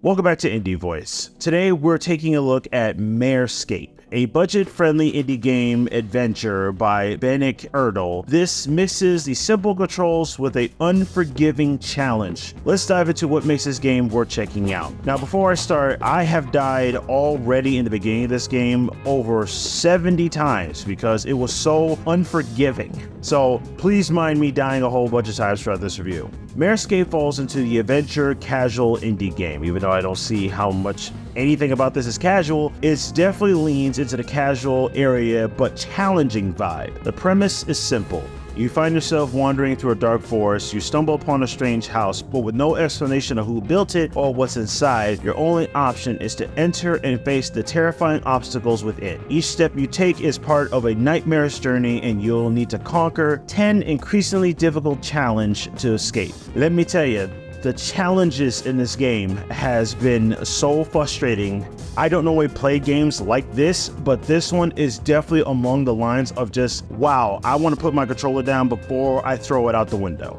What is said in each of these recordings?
Welcome back to IndieVoice. Today we're taking a look at MaresScape, a budget-friendly indie game adventure by Benick Erdel. This mixes the simple controls with an unforgiving challenge. Let's dive into what makes this game worth checking out. Now before I start, I have died already in the beginning of this game over 70 times because it was so unforgiving. So please mind me dying a whole bunch of times throughout this review. MaresScape falls into the adventure casual indie game. Even though I don't see how much anything about this is casual, it definitely leans into the casual area but challenging vibe. The premise is simple. You find yourself wandering through a dark forest, you stumble upon a strange house, but with no explanation of who built it or what's inside, your only option is to enter and face the terrifying obstacles within. Each step you take is part of a nightmarish journey, and you'll need to conquer 10 increasingly difficult challenges to escape. Let me tell you, the challenges in this game has been so frustrating. I don't normally play games like this, but this one is definitely among the lines of just, wow, I want to put my controller down before I throw it out the window.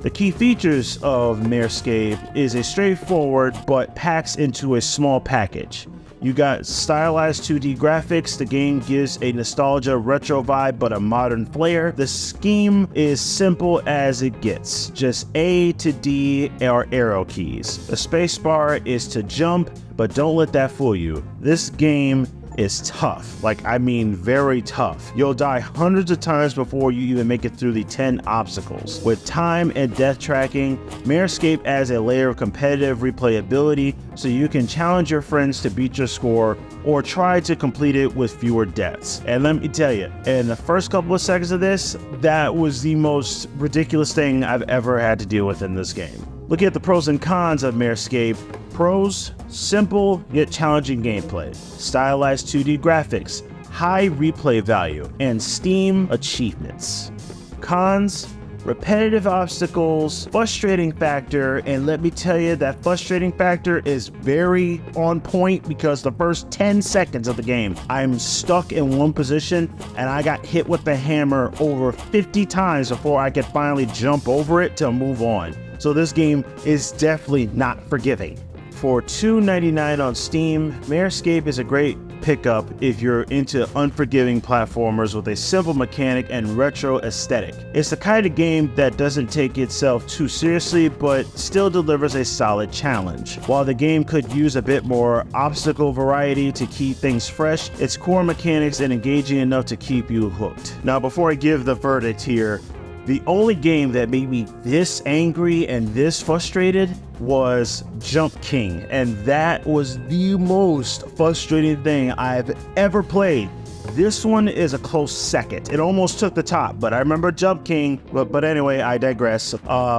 The key features of MaresScape is a straightforward but packs into a small package. You got stylized 2D graphics. The game gives a nostalgia retro vibe but a modern flair. The scheme is simple as it gets. Just A to D are arrow keys. The spacebar is to jump, but don't let that fool you. This game is tough. Like, I mean very tough. You'll die hundreds of times before you even make it through the 10 obstacles. With time and death tracking, MaresScape adds a layer of competitive replayability so you can challenge your friends to beat your score or try to complete it with fewer deaths. And let me tell you, in the first couple of seconds of this, that was the most ridiculous thing I've ever had to deal with in this game. Looking at the pros and cons of MaresScape. Pros: simple yet challenging gameplay, stylized 2D graphics, high replay value, and Steam achievements. Cons: repetitive obstacles, frustrating factor, and let me tell you, that frustrating factor is very on point because the first 10 seconds of the game, I'm stuck in one position and I got hit with the hammer over 50 times before I could finally jump over it to move on. So this game is definitely not forgiving. For $2.99 on Steam, MaresScape is a great pickup if you're into unforgiving platformers with a simple mechanic and retro aesthetic. It's the kind of game that doesn't take itself too seriously but still delivers a solid challenge. While the game could use a bit more obstacle variety to keep things fresh, its core mechanics are engaging enough to keep you hooked. Now before I give the verdict here, the only game that made me this angry and this frustrated was Jump King, and that was the most frustrating thing I've ever played. This one is a close second. It almost took the top, but I remember Jump King, but anyway, I digress.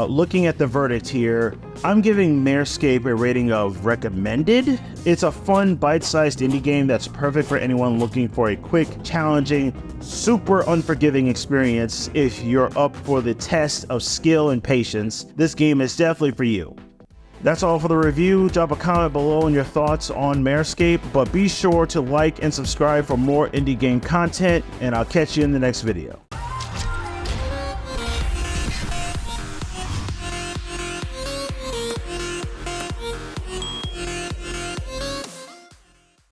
Looking at the verdict here, I'm giving MaresScape a rating of recommended. It's a fun, bite-sized indie game that's perfect for anyone looking for a quick, challenging, super unforgiving experience. If you're up for the test of skill and patience, this game is definitely for you. That's all for the review. Drop a comment below on your thoughts on MaresScape, but be sure to like and subscribe for more indie game content, and I'll catch you in the next video.